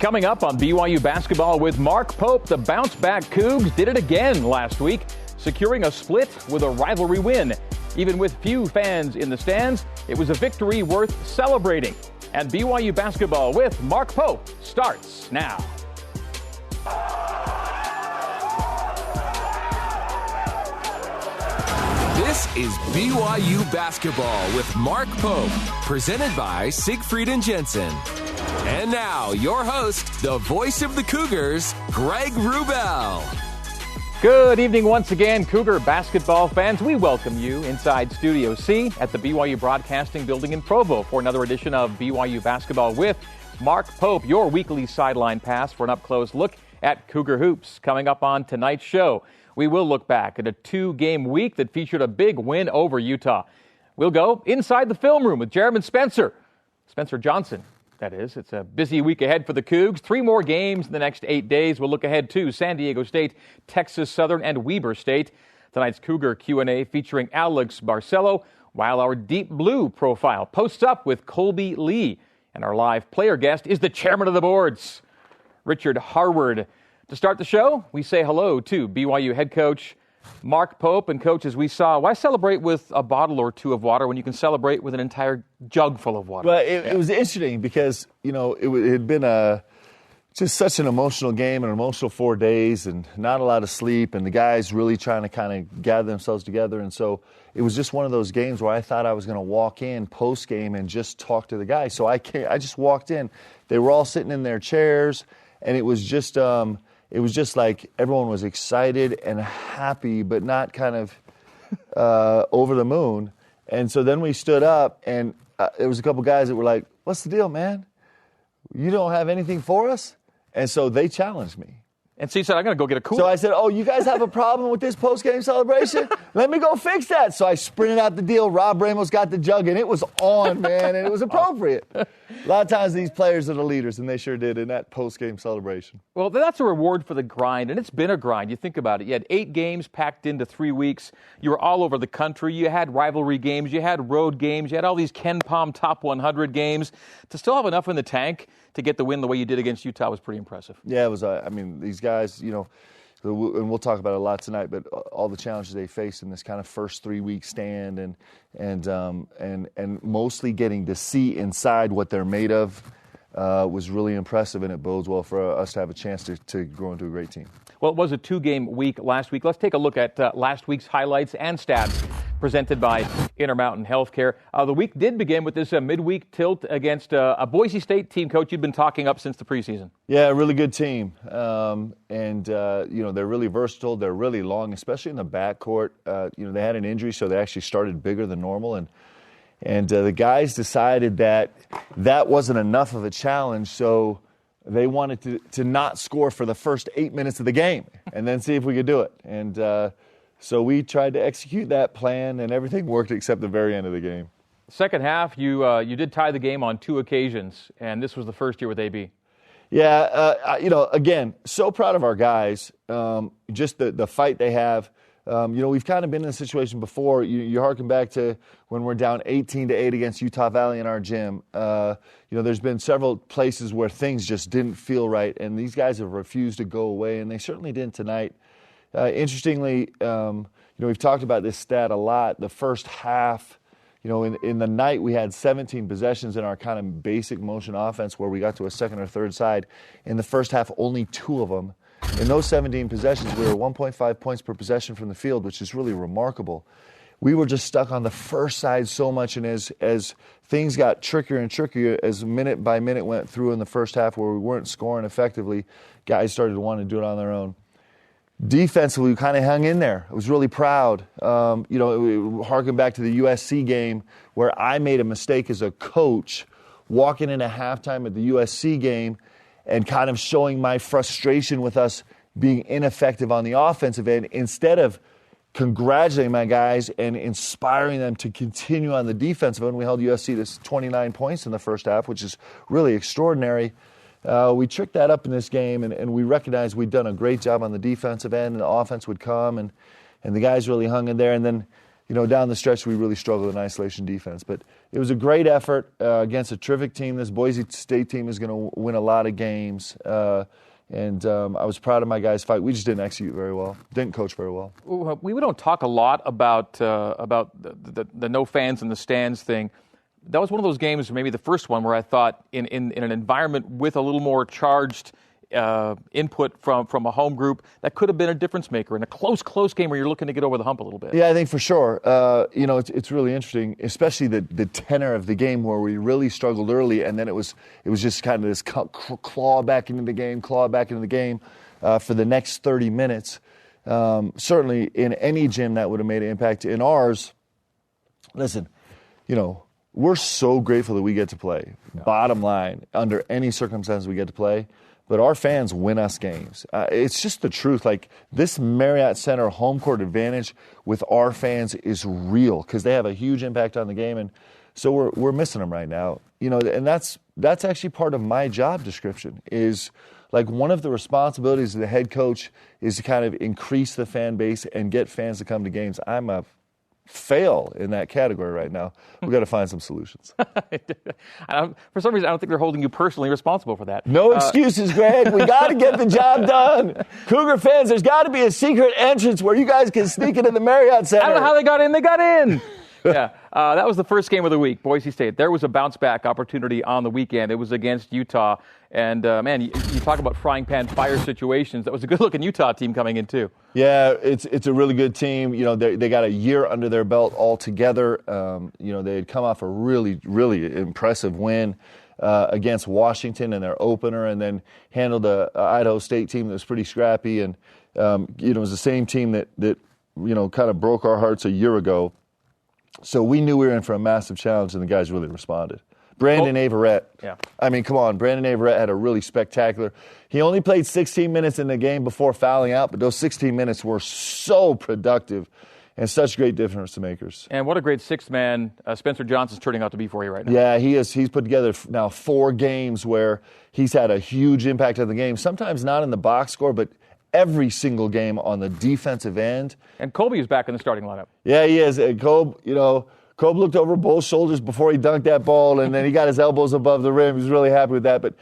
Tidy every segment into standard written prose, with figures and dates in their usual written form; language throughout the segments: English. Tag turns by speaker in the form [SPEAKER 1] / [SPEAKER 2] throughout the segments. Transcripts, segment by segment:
[SPEAKER 1] Coming up on BYU basketball with Mark Pope, the bounce-back Cougs did it again last week, securing a split with a rivalry win. Even with few fans in the stands, it was a victory worth celebrating. And BYU basketball with Mark Pope starts now.
[SPEAKER 2] This is BYU basketball with Mark Pope, presented by Siegfried and Jensen. And now, your host, the voice of the Cougars, Greg Wrubell.
[SPEAKER 1] Good evening once again, Cougar basketball fans. We welcome you inside Studio C at the BYU Broadcasting Building in Provo for another edition of BYU basketball with Mark Pope, your weekly sideline pass for an up-close look at Cougar hoops. Coming up on tonight's show, we will look back at a two-game week that featured a big win over Utah. We'll go inside the film room with Jeremy Spencer Johnson. That is, it's a busy week ahead for the Cougs. 3 more games in the next 8 days. We'll look ahead to San Diego State, Texas Southern, and Weber State. Tonight's Cougar Q&A featuring Alex Barcelo, while our Deep Blue profile posts up with Colby Lee. And our live player guest is the chairman of the boards, Richard Harward. To start the show, we say hello to BYU head coach Mark Pope. And coach, as we saw, why celebrate with a bottle or two of water when you can celebrate with an entire jug full of water?
[SPEAKER 3] Well, it was interesting because, you know, it had been just such an emotional game, an emotional 4 days, and not a lot of sleep, and the guys really trying to kind of gather themselves together. And so it was just one of those games where I thought I was going to walk in post-game and just talk to the guys. So I just walked in. They were all sitting in their chairs, and it was just like everyone was excited and happy, but not kind of over the moon. And so then we stood up, and there was a couple guys that were like, "What's the deal, man? You don't have anything for us?" And so they challenged me.
[SPEAKER 1] And so you said, "I'm going to go get a cooler."
[SPEAKER 3] So I said, "Oh, you guys have a problem with this post-game celebration? Let me go fix that." So I sprinted out the deal. Rob Ramos got the jug, and it was on, man, and it was appropriate. A lot of times these players are the leaders, and they sure did in that post-game celebration.
[SPEAKER 1] Well, that's a reward for the grind, and it's been a grind. You think about it. You had 8 games packed into 3 weeks. You were all over the country. You had rivalry games. You had road games. You had all these Ken Pom Top 100 games. To still have enough in the tank to get the win the way you did against Utah was pretty impressive.
[SPEAKER 3] Yeah, it was. These guys, you know, and we'll talk about it a lot tonight, but all the challenges they faced in this kind of first 3-week stand and mostly getting to see inside what they're made of was really impressive, and it bodes well for us to have a chance to grow into a great team.
[SPEAKER 1] Well, it was a 2-game week last week. Let's take a look at last week's highlights and stats presented by Intermountain Healthcare. The week did begin with this midweek tilt against a Boise State team, coach, you've been talking up since the preseason. Yeah,
[SPEAKER 3] a really good team. They're really versatile. They're really long, especially in the backcourt. They had an injury, so they actually started bigger than normal. And the guys decided that wasn't enough of a challenge, so they wanted to not score for the first 8 minutes of the game and then see if we could do it. And so we tried to execute that plan, and everything worked except the very end of the game.
[SPEAKER 1] Second half, you did tie the game on 2 occasions, and this was the first year with AB.
[SPEAKER 3] Yeah, again, so proud of our guys, just the fight they have. We've kind of been in a situation before. You harken back to when we're down 18-8 against Utah Valley in our gym. There's been several places where things just didn't feel right, and these guys have refused to go away, and they certainly didn't tonight. Interestingly, we've talked about this stat a lot. The first half, in the night we had 17 possessions in our kind of basic motion offense where we got to a second or third side. In the first half, only 2 of them. In those 17 possessions, we were 1.5 points per possession from the field, which is really remarkable. We were just stuck on the first side so much, and as things got trickier and trickier as minute by minute went through in the first half where we weren't scoring effectively, guys started to want to do it on their own. Defensively, we kind of hung in there. I was really proud. Harken back to the USC game where I made a mistake as a coach walking into halftime at the USC game and kind of showing my frustration with us being ineffective on the offensive end instead of congratulating my guys and inspiring them to continue on the defensive end. We held USC to 29 points in the first half, which is really extraordinary. We tricked that up in this game, and we recognized we'd done a great job on the defensive end, and the offense would come, and the guys really hung in there. And then, down the stretch, we really struggled in isolation defense. But it was a great effort against a terrific team. This Boise State team is going to win a lot of games. And I was proud of my guys' fight. We just didn't execute very well, didn't coach very well.
[SPEAKER 1] We don't talk a lot about the no fans in the stands thing. That was one of those games, maybe the first one, where I thought in an environment with a little more charged input from a home group, that could have been a difference maker in a close game where you're looking to get over the hump a little bit.
[SPEAKER 3] Yeah, I think for sure. It's really interesting, especially the tenor of the game where we really struggled early, and then it was just kind of this claw back into the game for the next 30 minutes. Certainly in any gym that would have made an impact. In ours, listen, we're so grateful that we get to play. Yeah. Bottom line, under any circumstance we get to play. But our fans win us games. It's just the truth. Like, this Marriott Center home court advantage with our fans is real because they have a huge impact on the game, and so we're missing them right now. And that's actually part of my job description. Is like one of the responsibilities of the head coach is to kind of increase the fan base and get fans to come to games. I'm a fail in that category right now. We've got to find some solutions.
[SPEAKER 1] For some reason, I don't think they're holding you personally responsible for that.
[SPEAKER 3] No excuses, Greg. We got to get the job done. Cougar fans, there's got to be a secret entrance where you guys can sneak into the Marriott Center.
[SPEAKER 1] I don't know how they got in. They got in. Yeah, that was the first game of the week, Boise State. There was a bounce-back opportunity on the weekend. It was against Utah. And, man, you talk about frying pan fire situations. That was a good-looking Utah team coming in, too.
[SPEAKER 3] Yeah, it's a really good team. They got a year under their belt altogether. They had come off a really, really impressive win against Washington in their opener, and then handled a Idaho State team that was pretty scrappy. And, it was the same team that kind of broke our hearts a year ago. So we knew we were in for a massive challenge, and the guys really responded. Brandon Averette.
[SPEAKER 1] Yeah.
[SPEAKER 3] I mean, come on. Brandon Averette had a really spectacular. He only played 16 minutes in the game before fouling out, but those 16 minutes were so productive and such great difference makers.
[SPEAKER 1] And what a great sixth man Spencer Johnson's turning out to be for you right now.
[SPEAKER 3] Yeah, he is. He's put together now 4 games where he's had a huge impact on the game. Sometimes not in the box score, but every single game on the defensive end.
[SPEAKER 1] And Colby is back in the starting lineup.
[SPEAKER 3] Yeah, he is. And Colby looked over both shoulders before he dunked that ball, and then he got his elbows above the rim. He was really happy with that. But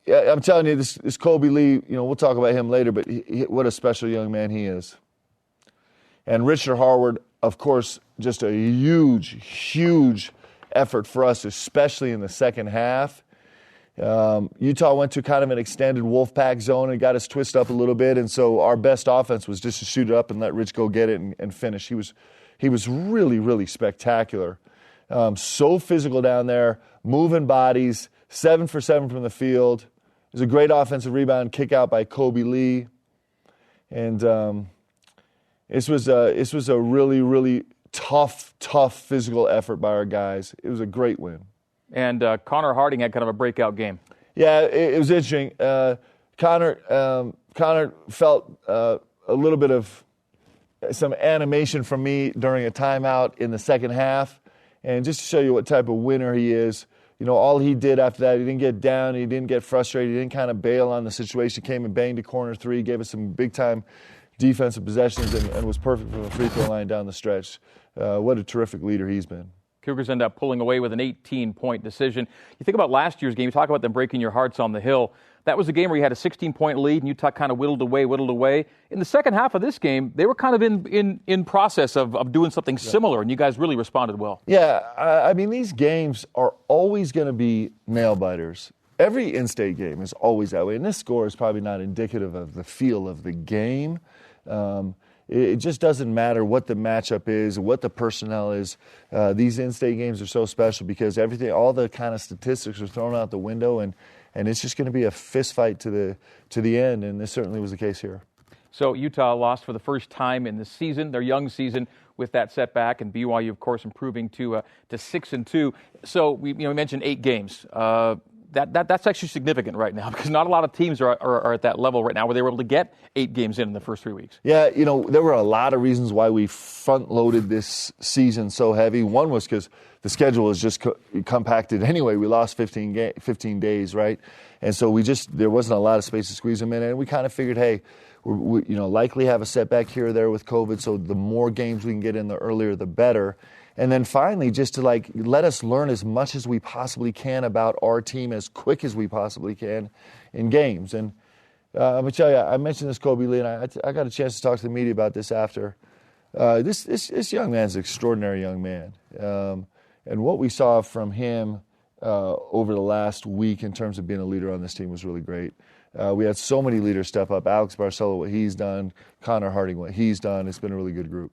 [SPEAKER 3] I'm telling you, this Colby Lee, we'll talk about him later, but what a special young man he is. And Richard Harward, of course, just a huge, huge effort for us, especially in the second half. Utah went to kind of an extended Wolfpack zone and got us twisted up a little bit, and so our best offense was just to shoot it up and let Rich go get it and finish. He was really, really spectacular. So physical down there, moving bodies, 7 for 7 from the field. It was a great offensive rebound kick out by Kobe Lee. And this was a really, really tough
[SPEAKER 1] physical effort by our guys. It was a great win. And Connor Harding had kind of a breakout game.
[SPEAKER 3] Yeah, it was interesting. Connor felt a little bit of some animation from me during a timeout in the second half. And just to show you what type of winner he is, all he did after that, he didn't get down, he didn't get frustrated, he didn't kind of bail on the situation, came and banged a corner 3, gave us some big-time defensive possessions, and was perfect from the free throw line down the stretch. What a terrific leader he's been.
[SPEAKER 1] Cougars end up pulling away with an 18-point decision. You think about last year's game, you talk about them breaking your hearts on the hill. That was a game where you had a 16-point lead, and Utah kind of whittled away. In the second half of this game, they were kind of in process of doing something similar, and you guys really responded well.
[SPEAKER 3] Yeah, I mean, these games are always going to be nail-biters. Every in-state game is always that way, and this score is probably not indicative of the feel of the game. It just doesn't matter what the matchup is, what the personnel is. These in-state games are so special because all the kind of statistics are thrown out the window, and it's just going to be a fist fight to the end, and this certainly was the case here.
[SPEAKER 1] So Utah lost for the first time in the season, their young season, with that setback, and BYU, of course, improving to 6-2. So we mentioned 8 games. that's actually significant right now because not a lot of teams are at that level right now where they were able to get 8 games in the first 3 weeks.
[SPEAKER 3] Yeah, there were a lot of reasons why we front-loaded this season so heavy. One was because the schedule is just compacted anyway. We lost 15 days, right? And so there wasn't a lot of space to squeeze them in. And we kind of figured, hey, we likely have a setback here or there with COVID, so the more games we can get in, the earlier the better. And then finally, just to let us learn as much as we possibly can about our team as quick as we possibly can in games. And I'm going to tell you, I mentioned this Kobe Lee, and I got a chance to talk to the media about this after. This young man's an extraordinary young man. And what we saw from him over the last week in terms of being a leader on this team was really great. We had so many leaders step up. Alex Barcelo, what he's done. Connor Harding, what he's done. It's been a really good group.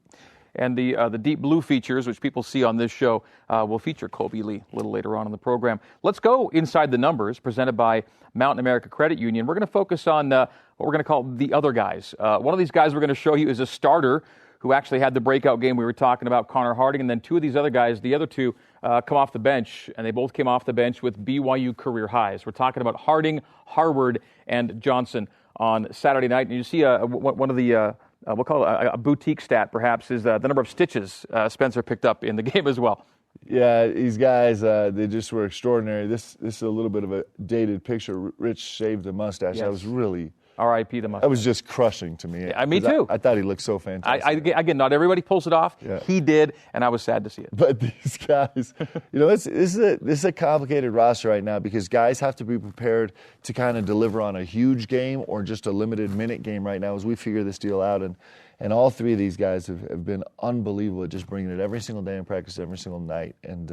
[SPEAKER 1] And the Deep Blue features, which people see on this show, will feature Kobe Lee a little later on in the program. Let's go inside the numbers, presented by Mountain America Credit Union. We're going to focus on what we're going to call the other guys. One of these guys we're going to show you is a starter who actually had the breakout game we were talking about, Connor Harding. And then two of these other guys, the other two, come off the bench, and they both came off the bench with BYU career highs. We're talking about Harding, Harward, and Johnson on Saturday night. And you see one of the we'll call it a boutique stat, perhaps, is the number of stitches Spencer picked up in the game as well.
[SPEAKER 3] Yeah, these guys, they just were extraordinary. This is a little bit of a dated picture. Rich shaved the mustache.
[SPEAKER 1] Yes.
[SPEAKER 3] That was really...
[SPEAKER 1] R.I.P. the mustache.
[SPEAKER 3] That was just crushing to me.
[SPEAKER 1] Yeah, me too.
[SPEAKER 3] I thought he looked so fantastic.
[SPEAKER 1] Again, not everybody pulls it off.
[SPEAKER 3] Yeah.
[SPEAKER 1] He did, and I was sad to see it.
[SPEAKER 3] But these guys, this is a complicated roster right now because guys have to be prepared to kind of deliver on a huge game or just a limited minute game right now as we figure this deal out. And all three of these guys have been unbelievable at just bringing it every single day in practice, every single night. And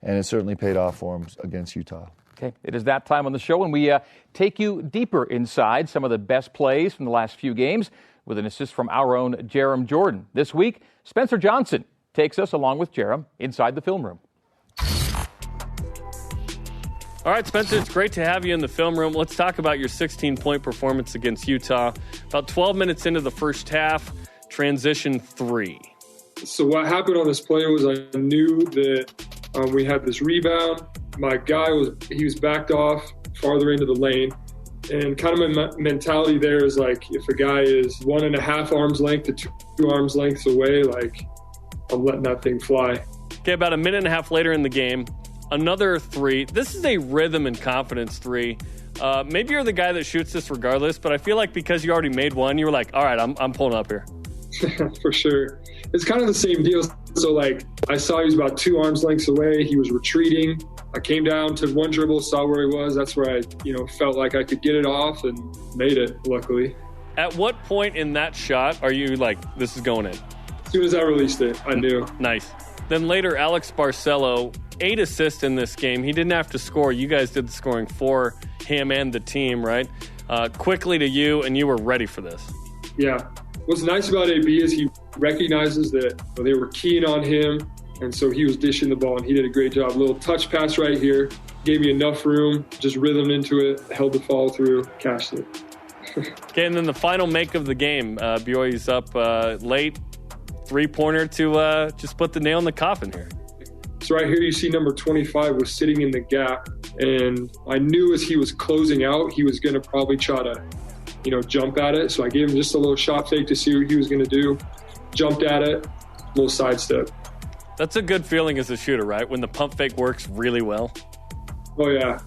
[SPEAKER 3] it certainly paid off for them against Utah.
[SPEAKER 1] Okay, it is that time on the show when we take you deeper inside some of the best plays from the last few games with an assist from our own Jerem Jordan. This week, Spencer Johnson takes us, along with Jerem, inside the film room.
[SPEAKER 4] All right, Spencer, it's great to have you in the film room. Let's talk about your 16-point performance against Utah. About 12 minutes into the first half, transition 3.
[SPEAKER 5] So what happened on this play was I knew that we had this rebound. My guy was backed off farther into the lane. And kind of my mentality there is like, if a guy is 1.5 arms length to 2 arms lengths away, like I'm letting that thing fly.
[SPEAKER 4] Okay, about a minute and a half later in the game, another 3. This is a rhythm and confidence 3. Maybe you're the guy that shoots this regardless, but I feel like because you already made one, you were like, all right, I'm pulling up here.
[SPEAKER 5] For sure. It's kind of the same deal. So, like, I saw he was about 2 arms lengths away. He was retreating. I came down to one dribble, saw where he was. That's where I, felt like I could get it off and made it, luckily.
[SPEAKER 4] At what point in that shot are you like, this is going in?
[SPEAKER 5] As soon as I released it, I knew.
[SPEAKER 4] Nice. Then later, Alex Barcelo, 8 assists in this game. He didn't have to score. You guys did the scoring for him and the team, right? Quickly to you, and you were ready for this.
[SPEAKER 5] Yeah. What's nice about AB is he recognizes that they were keen on him, and so he was dishing the ball, and he did a great job. A little touch pass right here, gave me enough room, just rhythmed into it, held the follow through, cashed it.
[SPEAKER 4] Okay, and then the final make of the game. BYU's up late, 3-pointer to just put the nail in the coffin here.
[SPEAKER 5] So right here you see number 25 was sitting in the gap, and I knew as he was closing out, he was going to probably try to jump at it. So I gave him just a little shot fake to see what he was going to do. Jumped at it, little sidestep.
[SPEAKER 4] That's a good feeling as a shooter, right? When the pump fake works really well.
[SPEAKER 5] Oh, yeah.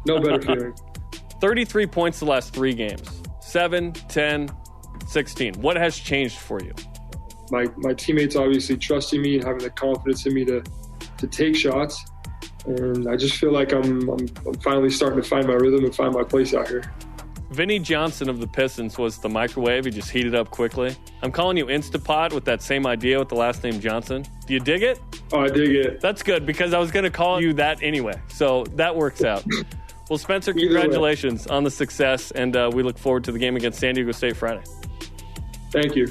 [SPEAKER 5] No better feeling.
[SPEAKER 4] 33 points the last 3 games. 7, 10, 16. What has changed for you?
[SPEAKER 5] My teammates obviously trusting me and having the confidence in me to take shots. And I just feel like I'm finally starting to find my rhythm and find my place out here.
[SPEAKER 4] Vinny Johnson of the Pistons was the microwave. He just heated up quickly. I'm calling you Instapot with that same idea with the last name Johnson. Do you dig it?
[SPEAKER 5] Oh, I dig it.
[SPEAKER 4] That's good because I was going to call you that anyway. So that works out. Well, Spencer, congratulations on the success, and we look forward to the game against San Diego State Friday.
[SPEAKER 5] Thank you.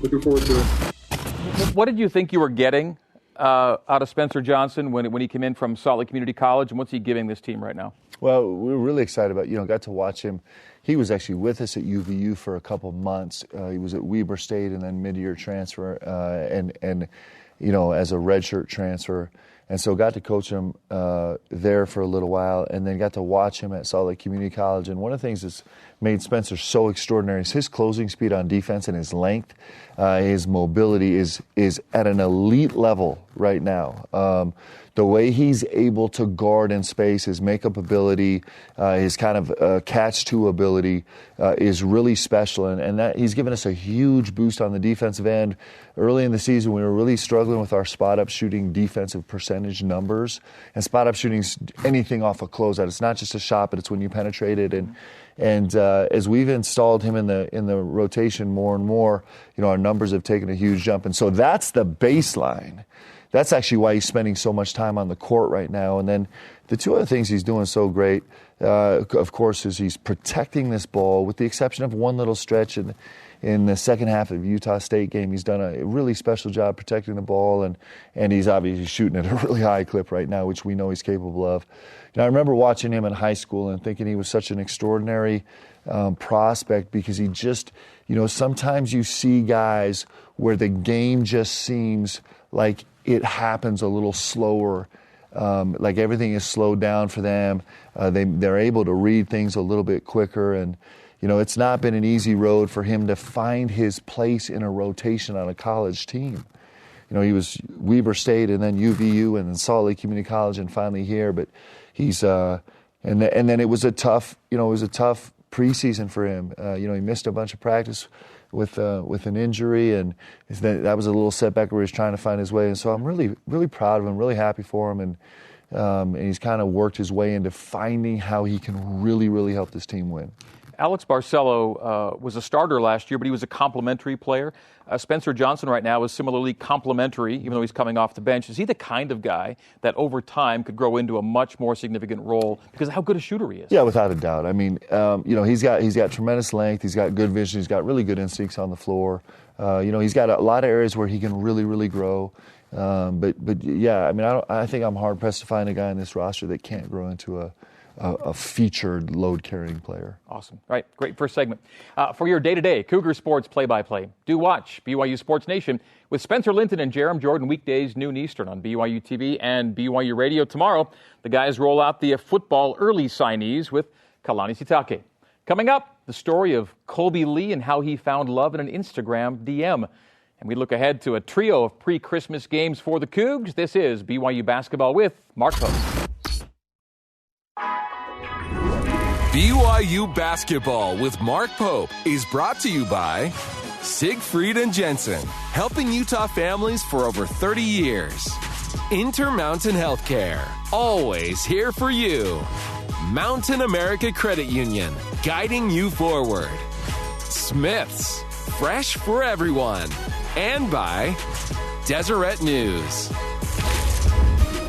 [SPEAKER 5] Looking forward to it.
[SPEAKER 1] What did you think you were getting out of Spencer Johnson when he came in from Salt Lake Community College, and what's he giving this team right now?
[SPEAKER 3] Well, we were really excited about, got to watch him. He was actually with us at UVU for a couple months. He was at Weber State and then mid-year transfer and as a redshirt transfer. And so got to coach him there for a little while, and then got to watch him at Salt Lake Community College. And one of the things that's made Spencer so extraordinary is his closing speed on defense and his length. His mobility is at an elite level right now. The way he's able to guard in space, his makeup ability, his kind of catch-to ability is really special. And that he's given us a huge boost on the defensive end. Early in the season, we were really struggling with our spot-up shooting defensive percentage numbers. And spot-up shooting is anything off a closeout. It's not just a shot, but it's when you penetrate it. And as we've installed him in the rotation more and more, our numbers have taken a huge jump. And so that's the baseline. That's actually why he's spending so much time on the court right now. And then the two other things he's doing so great, of course, is he's protecting this ball, with the exception of one little stretch in the second half of the Utah State game. He's done a really special job protecting the ball, and he's obviously shooting at a really high clip right now, which we know he's capable of. I remember watching him in high school and thinking he was such an extraordinary prospect, because he just, sometimes you see guys where the game just seems like it happens a little slower, like everything is slowed down for them. They're able to read things a little bit quicker, and it's not been an easy road for him to find his place in a rotation on a college team. He was Weber State and then UVU and then Salt Lake Community College and finally here, but he's and then it was a tough preseason for him. He missed a bunch of practice with an injury, and that was a little setback where he's trying to find his way. And so I'm really, really proud of him, really happy for him, and he's kind of worked his way into finding how he can really, really help this team win.
[SPEAKER 1] Alex Barcelo was a starter last year, but he was a complimentary player. Spencer Johnson right now is similarly complimentary, even though he's coming off the bench. Is he the kind of guy that over time could grow into a much more significant role because of how good a shooter he is?
[SPEAKER 3] Yeah, without a doubt. I mean, he's got tremendous length. He's got good vision. He's got really good instincts on the floor. He's got a lot of areas where he can really, really grow. But yeah, I mean, I think I'm hard pressed to find a guy in this roster that can't grow into a featured load-carrying player.
[SPEAKER 1] Awesome. Right. Great first segment. For your day-to-day Cougar Sports play-by-play, do watch BYU Sports Nation with Spencer Linton and Jerem Jordan weekdays noon Eastern on BYUtv and BYU Radio. Tomorrow, the guys roll out the football early signees with Kalani Sitake. Coming up, the story of Colby Lee and how he found love in an Instagram DM. And we look ahead to a trio of pre-Christmas games for the Cougs. This is BYU Basketball with Mark Pope.
[SPEAKER 2] BYU Basketball with Mark Pope is brought to you by Siegfried and Jensen, helping Utah families for over 30 years. Intermountain Healthcare, always here for you. Mountain America Credit Union, guiding you forward. Smith's, fresh for everyone. And by Deseret News.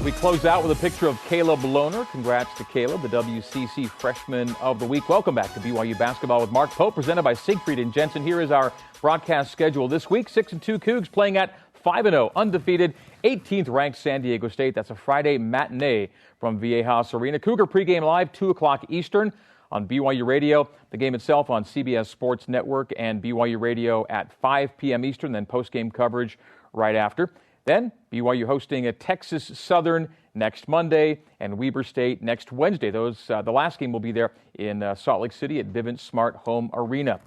[SPEAKER 1] We close out with a picture of Caleb Lohner. Congrats to Caleb, the WCC Freshman of the Week. Welcome back to BYU Basketball with Mark Pope, presented by Siegfried and Jensen. Here is our broadcast schedule this week. 6-2 Cougs playing at 5-0, undefeated, 18th-ranked San Diego State. That's a Friday matinee from Viejas Arena. Cougar pregame live, 2 o'clock Eastern on BYU Radio. The game itself on CBS Sports Network and BYU Radio at 5 p.m. Eastern, then postgame coverage right after. Then BYU hosting a Texas Southern next Monday and Weber State next Wednesday. The last game will be there in Salt Lake City at Vivint Smart Home Arena.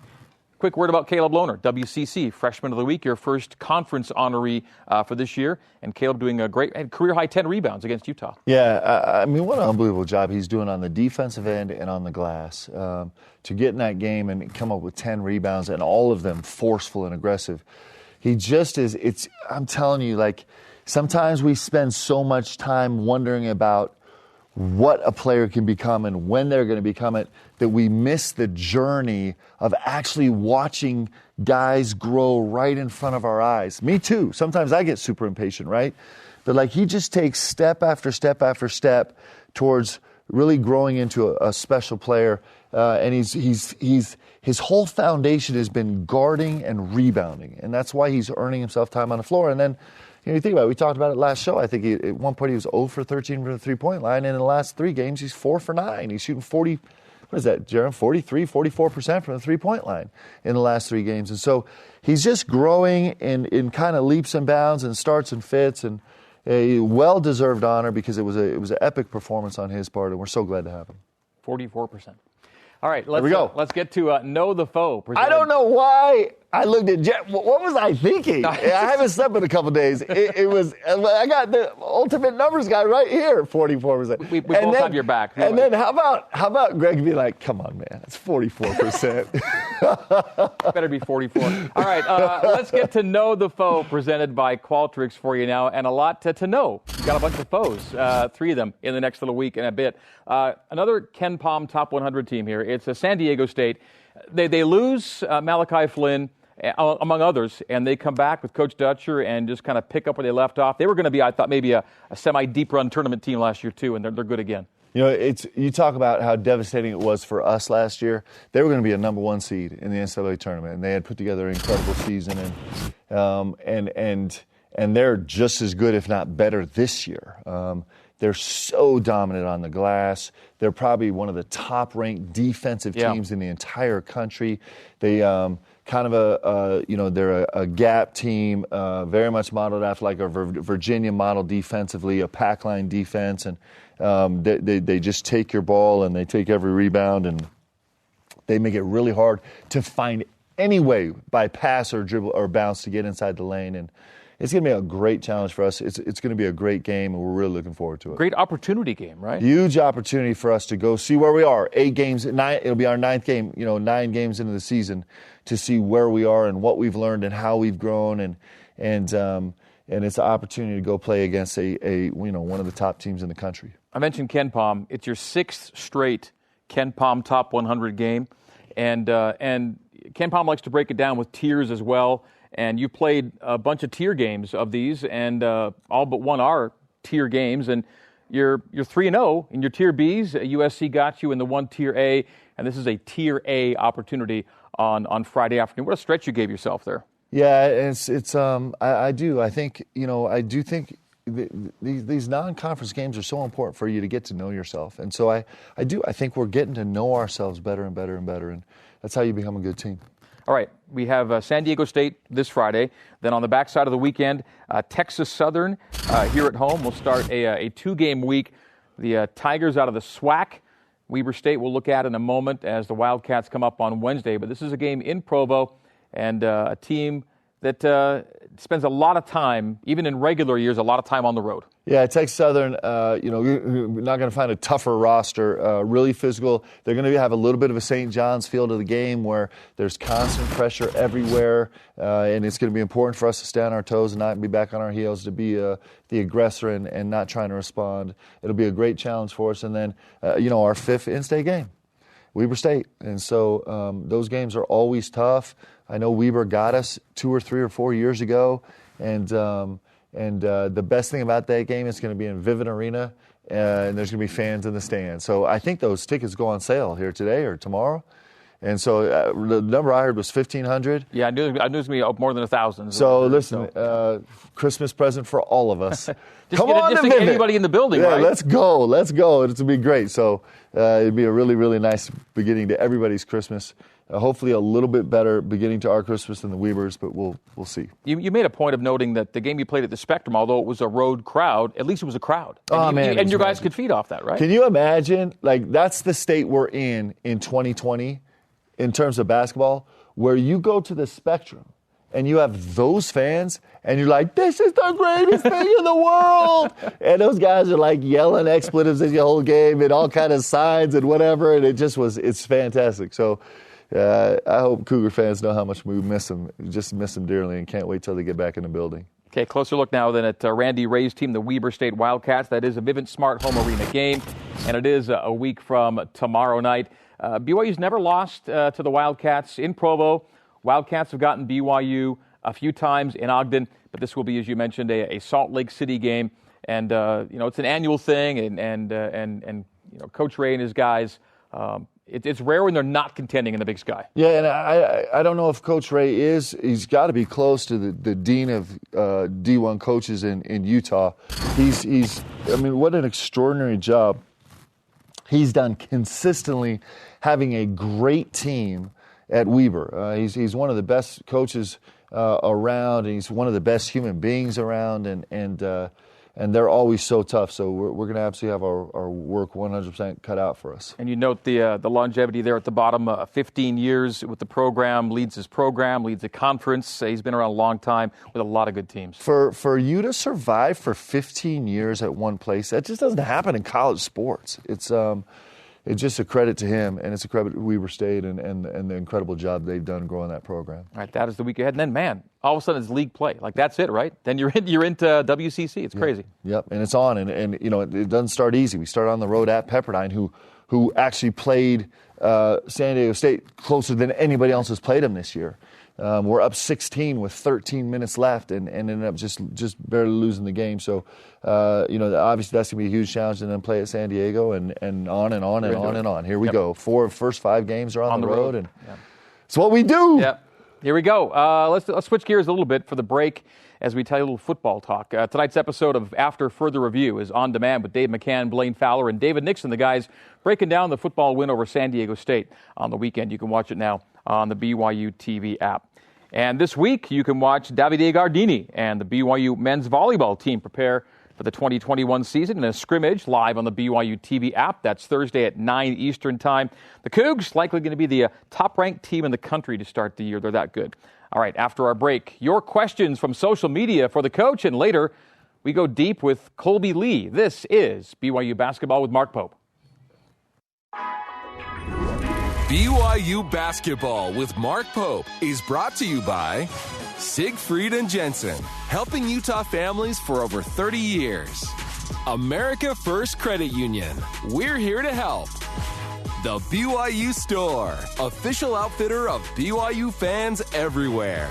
[SPEAKER 1] Quick word about Caleb Lohner, WCC Freshman of the Week, your first conference honoree for this year. And Caleb doing a great career-high 10 rebounds against Utah.
[SPEAKER 3] Yeah, I mean, what an unbelievable job he's doing on the defensive end and on the glass. To get in that game and come up with 10 rebounds and all of them forceful and aggressive. He just is, I'm telling you, like, sometimes we spend so much time wondering about what a player can become and when they're going to become it that we miss the journey of actually watching guys grow right in front of our eyes. Me too. Sometimes I get super impatient, right? But like, he just takes step after step after step towards really growing into a special player. And his whole foundation has been guarding and rebounding, and that's why he's earning himself time on the floor. And then, you think about it, we talked about it last show. I think at one point he was 0 for 13 from the three-point line, and in the last 3 games he's 4 for 9. He's shooting 40, what is that, Jerem? 43, 44% from the three-point line in the last 3 games. And so he's just growing in kind of leaps and bounds and starts and fits, and a well-deserved honor because it was an epic performance on his part, and we're so glad to have him.
[SPEAKER 1] 44%. All right, let's get to Know the Foe.
[SPEAKER 3] I don't know why I looked at Jeff. What was I thinking? I haven't slept in a couple days. It was, I got the ultimate numbers guy right here, 44%.
[SPEAKER 1] We both have your back.
[SPEAKER 3] And then how about Greg be like, come on, man, it's 44%.
[SPEAKER 1] Better be 44. All right, let's get to Know the Foe, presented by Qualtrics for you now, and a lot to know. You've got a bunch of foes, 3 of them in the next little week and a bit. Another Ken Pom Top 100 team here. It's a San Diego State. They lose Malachi Flynn, among others, and they come back with Coach Dutcher and just kind of pick up where they left off. They were going to be, I thought, maybe a semi-deep run tournament team last year, too, and they're good again.
[SPEAKER 3] You know, you talk about how devastating it was for us last year. They were going to be a number 1 seed in the NCAA tournament, and they had put together an incredible season, and they're just as good, if not better, this year. They're so dominant on the glass. They're probably one of the top-ranked defensive teams in the entire country. They they're a gap team, very much modeled after like a Virginia model defensively, a pack line defense, and they just take your ball and they take every rebound, and they make it really hard to find any way by pass or dribble or bounce to get inside the lane. And it's going to be a great challenge for us. It's going to be a great game, and we're really looking forward to it.
[SPEAKER 1] Great opportunity game, right?
[SPEAKER 3] Huge opportunity for us to go see where we are. 8 games, 9. It'll be our 9th game. 9 games into the season to see where we are and what we've learned and how we've grown, and it's an opportunity to go play against a one of the top teams in the country.
[SPEAKER 1] I mentioned Ken Pom. It's your 6th straight Ken Pom Top 100 game, and Ken Pom likes to break it down with tiers as well. And you played a bunch of tier games of these, and all but one are tier games. And you're 3-0 in your tier Bs. USC got you in the 1 tier A, and this is a tier A opportunity on Friday afternoon. What a stretch you gave yourself there.
[SPEAKER 3] Yeah, it's I do. I think I do think these non-conference games are so important for you to get to know yourself, and so I think we're getting to know ourselves better and better and better, and that's how you become a good team.
[SPEAKER 1] All right, we have San Diego State this Friday. Then on the backside of the weekend, Texas Southern here at home. We'll start a 2-game week. The Tigers out of the SWAC. Weber State we'll look at in a moment as the Wildcats come up on Wednesday. But this is a game in Provo, and a team that spends a lot of time, even in regular years, a lot of time on the road.
[SPEAKER 3] Yeah, Texas Southern, you're not going to find a tougher roster, really physical. They're going to have a little bit of a St. John's feel to the game where there's constant pressure everywhere, and it's going to be important for us to stay on our toes and not be back on our heels, to be the aggressor and not trying to respond. It'll be a great challenge for us. And then, our 5th in-state game, Weber State. And so those games are always tough. I know Weber got us 2 or 3 or 4 years ago, and the best thing about that game is going to be in Vivint Arena, and there's going to be fans in the stands. So I think those tickets go on sale here today or tomorrow. And so the number I heard was 1,500.
[SPEAKER 1] Yeah, I knew it was going to be up more than 1,000.
[SPEAKER 3] So listen, Christmas present for all of us. Come on,
[SPEAKER 1] just anybody in the building,
[SPEAKER 3] yeah,
[SPEAKER 1] right?
[SPEAKER 3] Let's go. It's going to be great. So it'd be a really, really nice beginning to everybody's Christmas. Hopefully a little bit better beginning to our Christmas than the Weber's, but we'll see.
[SPEAKER 1] You made a point of noting that the game you played at the Spectrum, although it was a road crowd, at least it was a crowd. And your guys could feed off that, right?
[SPEAKER 3] Can you imagine? Like, that's the state we're in 2020 in terms of basketball, where you go to the Spectrum and you have those fans and you're like, this is the greatest thing in the world. And those guys are like yelling expletives in the whole game and all kind of signs and whatever. And it's fantastic. So, I hope Cougar fans know how much we miss them. Just miss them dearly, and can't wait till they get back in the building.
[SPEAKER 1] Okay, closer look now then at Randy Ray's team, the Weber State Wildcats. That is a Vivint Smart Home Arena game, and it is a week from tomorrow night. BYU's never lost to the Wildcats in Provo. Wildcats have gotten BYU a few times in Ogden, but this will be, as you mentioned, a Salt Lake City game. And it's an annual thing, and Coach Ray and his guys. It's rare when they're not contending in the Big Sky. Yeah,
[SPEAKER 3] and I don't know if Coach Ray is. He's got to be close to the dean of D1 coaches in Utah. What an extraordinary job he's done consistently, having a great team at Weber. He's one of the best coaches around, and he's one of the best human beings around, and they're always so tough. So we're going to absolutely have our work 100% cut out for us.
[SPEAKER 1] And you note the longevity there at the bottom, 15 years with the program, leads the conference. He's been around a long time with a lot of good teams. For you to survive for 15 years at one place, that just doesn't happen in college sports. It's just a credit to him, and it's a credit to Weber State and the incredible job they've done growing that program. All right, that is the week ahead. And then, man, all of a sudden it's league play. Like, that's it, right? Then you're into WCC. It's crazy.
[SPEAKER 3] Yep, and it's on. And you know, it doesn't start easy. We start on the road at Pepperdine, who actually played San Diego State closer than anybody else has played them this year. We're up 16 with 13 minutes left and ended up just barely losing the game. So, you know, obviously that's going to be a huge challenge, and then play at San Diego and on and on and on and on. Here we go. First 5 games are on the road. And it's what we do.
[SPEAKER 1] Yep. Here we go. Let's switch gears a little bit for the break as we tell you a little football talk. Tonight's episode of After Further Review is on demand with Dave McCann, Blaine Fowler, and David Nixon, the guys breaking down the football win over San Diego State on the weekend. You can watch it now on the BYUtv app. And this week, you can watch Davide Gardini and the BYU men's volleyball team prepare for the 2021 season in a scrimmage live on the BYUtv app. That's Thursday at 9 Eastern time. The Cougs likely going to be the top-ranked team in the country to start the year. They're that good. All right, after our break, your questions from social media for the coach, and later, we go deep with Colby Lee. This is BYU Basketball with Mark Pope.
[SPEAKER 2] BYU Basketball with Mark Pope is brought to you by Siegfried and Jensen, helping Utah families for over 30 years. America First Credit Union, we're here to help. The BYU Store, official outfitter of BYU fans everywhere.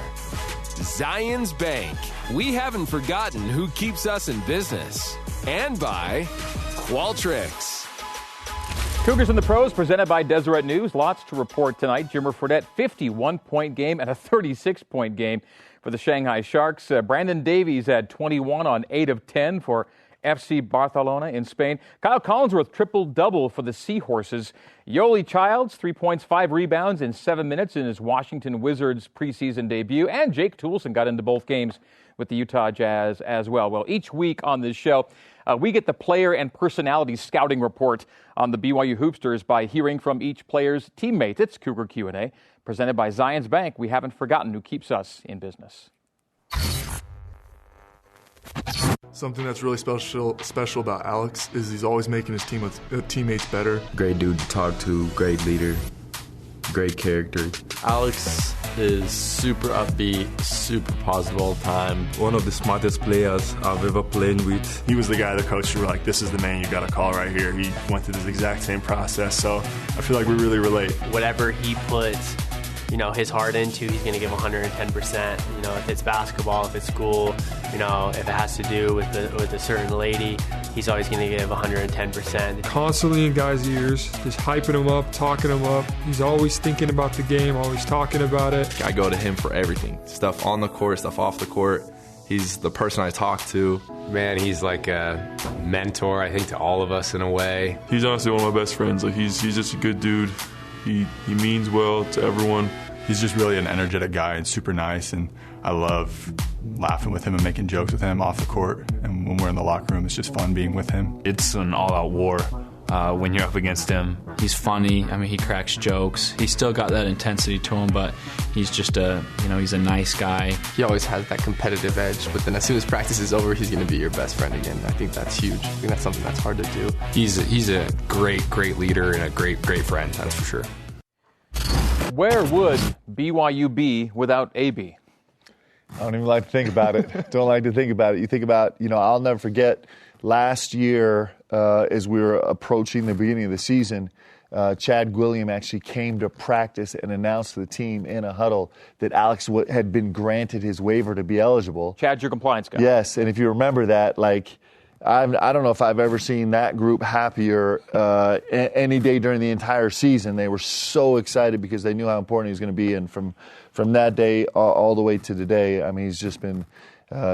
[SPEAKER 2] Zions Bank, we haven't forgotten who keeps us in business. And by Qualtrics.
[SPEAKER 1] Cougars in the Pros, presented by Deseret News. Lots to report tonight. Jimmer Fredette, 51-point game and a 36-point game for the Shanghai Sharks. Brandon Davies had 21 on 8 of 10 for FC Barcelona in Spain. Kyle Collinsworth, triple-double for the Seahorses. Yoli Childs, 3 points, 5 rebounds in 7 minutes in his Washington Wizards preseason debut. And Jake Toolson got into both games with the Utah Jazz as well. Well, each week on this show, we get the player and personality scouting report on the BYU Hoopsters by hearing from each player's teammates. It's Cougar Q&A, presented by Zions Bank. We haven't forgotten who keeps us in business.
[SPEAKER 6] Something that's really special about Alex is he's always making his teammates better.
[SPEAKER 7] Great dude to talk to, great leader, great character.
[SPEAKER 8] Alex is super upbeat, super positive all the time.
[SPEAKER 9] One of the smartest players I've ever played with.
[SPEAKER 10] He was the guy the coach were like, this is the man you got to call right here. He went through this exact same process, so I feel like we really relate.
[SPEAKER 11] Whatever he puts, his heart into, he's going to give 110%. If it's basketball, if it's school, if it has to do with a certain lady, he's always going to give 110%.
[SPEAKER 12] Constantly in guys' ears, just hyping him up, talking him up. He's always thinking about the game, always talking about it.
[SPEAKER 13] I go to him for everything. Stuff on the court, stuff off the court. He's the person I talk to.
[SPEAKER 14] Man, he's like a mentor, I think, to all of us in a way.
[SPEAKER 6] He's honestly one of my best friends. Like he's just a good dude. He means well to everyone.
[SPEAKER 10] He's just really an energetic guy and super nice, and I love laughing with him and making jokes with him off the court. And when we're in the locker room, it's just fun being with him.
[SPEAKER 15] It's an all-out war when you're up against him.
[SPEAKER 16] He's funny. I mean, he cracks jokes. He's still got that intensity to him, but he's just he's a nice guy.
[SPEAKER 17] He always has that competitive edge, but then as soon as practice is over, he's going to be your best friend again. I think that's huge. I think that's something that's hard to do.
[SPEAKER 14] He's a great leader and a great friend, that's for sure.
[SPEAKER 1] Where would BYU be without AB?
[SPEAKER 3] I don't even like to think about it. Don't like to think about it. You think about, I'll never forget last year as we were approaching the beginning of the season, Chad Gwilliam actually came to practice and announced to the team in a huddle that Alex had been granted his waiver to be eligible.
[SPEAKER 1] Chad's your compliance guy.
[SPEAKER 3] Yes, and if you remember that, I don't know if I've ever seen that group happier any day during the entire season. They were so excited because they knew how important he was going to be. And from that day all the way to today, I mean, he's just been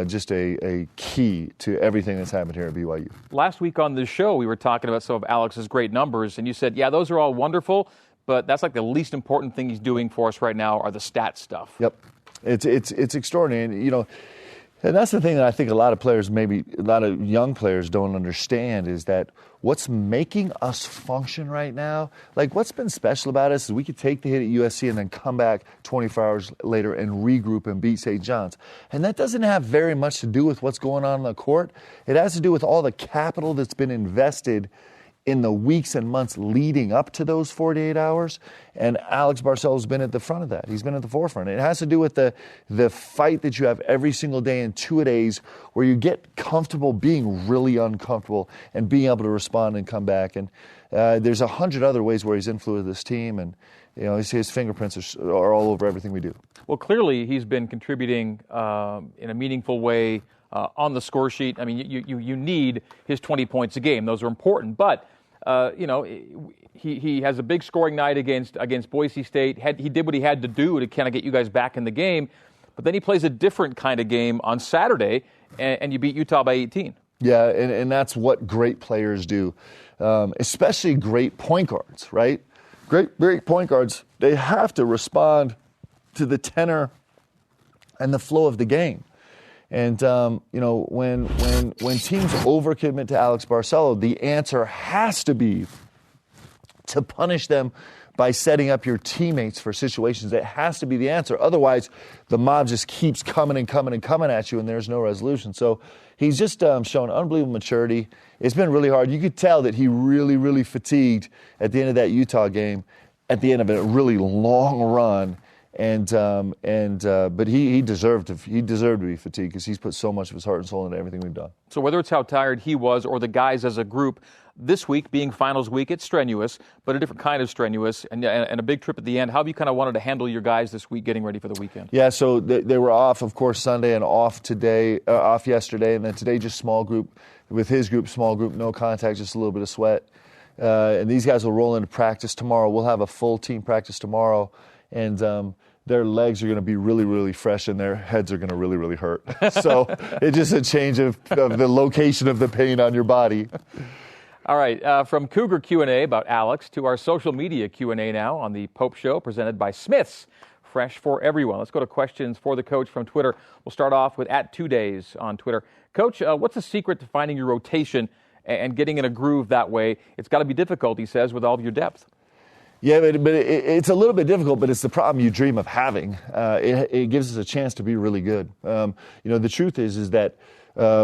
[SPEAKER 3] just a key to everything that's happened here at BYU. Last week on this show, we were talking about some of Alex's great numbers, and you said, yeah, those are all wonderful, but that's like the least important thing he's doing for us right now are the stat stuff. Yep. It's extraordinary. And, And that's the thing that I think a lot of players, maybe a lot of young players don't understand, is that what's making us function right now, like what's been special about us is we could take the hit at USC and then come back 24 hours later and regroup and beat St. John's. And that doesn't have very much to do with what's going on the court. It has to do with all the capital that's been invested in the weeks and months leading up to those 48 hours, and Alex Barcelo's been at the front of that. He's been at the forefront. It has to do with the fight that you have every single day in 2 days where you get comfortable being really uncomfortable and being able to respond and come back. And there's 100 other ways where he's influenced this team, and his fingerprints are all over everything we do.
[SPEAKER 1] Well, clearly he's been contributing in a meaningful way on the score sheet. I mean, you need his 20 points a game. Those are important. But, he has a big scoring night against Boise State. He did what he had to do to kind of get you guys back in the game. But then he plays a different kind of game on Saturday, and you beat Utah by 18.
[SPEAKER 3] Yeah, and that's what great players do, especially great point guards, right? Great point guards, they have to respond to the tenor and the flow of the game. And, when teams overcommit to Alex Barcelo, the answer has to be to punish them by setting up your teammates for situations. It has to be the answer. Otherwise, the mob just keeps coming and coming and coming at you, and there's no resolution. So he's just shown unbelievable maturity. It's been really hard. You could tell that he really, really fatigued at the end of that Utah game, at the end of a really long run. But he deserved to be fatigued because he's put so much of his heart and soul into everything we've done.
[SPEAKER 1] So whether it's how tired he was or the guys as a group, this week being finals week, it's strenuous, but a different kind of strenuous and a big trip at the end. How have you kind of wanted to handle your guys this week getting ready for the weekend? Yeah, so they were off, of course, Sunday and off yesterday, and then today just small group. With his group, small group, no contact, just a little bit of sweat. And these guys will roll into practice tomorrow. We'll have a full team practice tomorrow, and their legs are going to be really, really fresh, and their heads are going to really, really hurt. So it's just a change of the location of the pain on your body. All right, from Cougar Q&A about Alex to our social media Q&A now on the Pope Show, presented by Smith's, fresh for everyone. Let's go to questions for the coach from Twitter. We'll start off with @2days on Twitter. Coach, what's the secret to finding your rotation and getting in a groove that way? It's got to be difficult, he says, with all of your depth.
[SPEAKER 3] Yeah, but it's a little bit difficult, but it's the problem you dream of having. It gives us a chance to be really good. The truth is that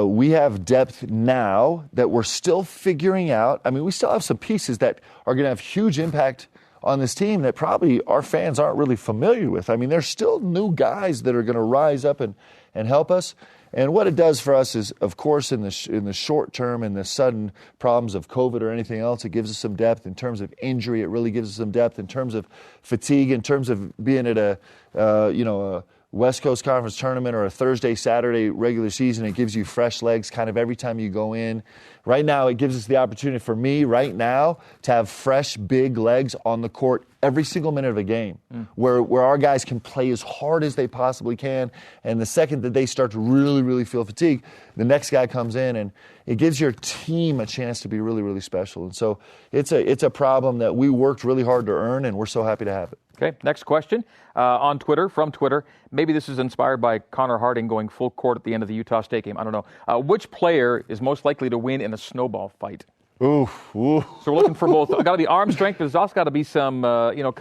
[SPEAKER 3] we have depth now that we're still figuring out. I mean, we still have some pieces that are going to have huge impact on this team that probably our fans aren't really familiar with. I mean, there's still new guys that are going to rise up and help us. And what it does for us is, of course, in the short term and the sudden problems of COVID or anything else, it gives us some depth. In terms of injury, it really gives us some depth. In terms of fatigue, in terms of being at a West Coast Conference tournament or a Thursday, Saturday regular season, it gives you fresh legs kind of every time you go in. Right now, it gives us the opportunity for me right now to have fresh, big legs on the court every single minute of a game, where our guys can play as hard as they possibly can. And the second that they start to really, really feel fatigue, the next guy comes in, and it gives your team a chance to be really, really special. And so it's a problem that we worked really hard to earn, and we're so happy to have it.
[SPEAKER 1] Okay, next question on Twitter, from Twitter. Maybe this is inspired by Connor Harding going full court at the end of the Utah State game. I don't know. Which player is most likely to win in a snowball fight?
[SPEAKER 3] Ooh.
[SPEAKER 1] So we're looking for both. Got to be arm strength, but there's also got to be some,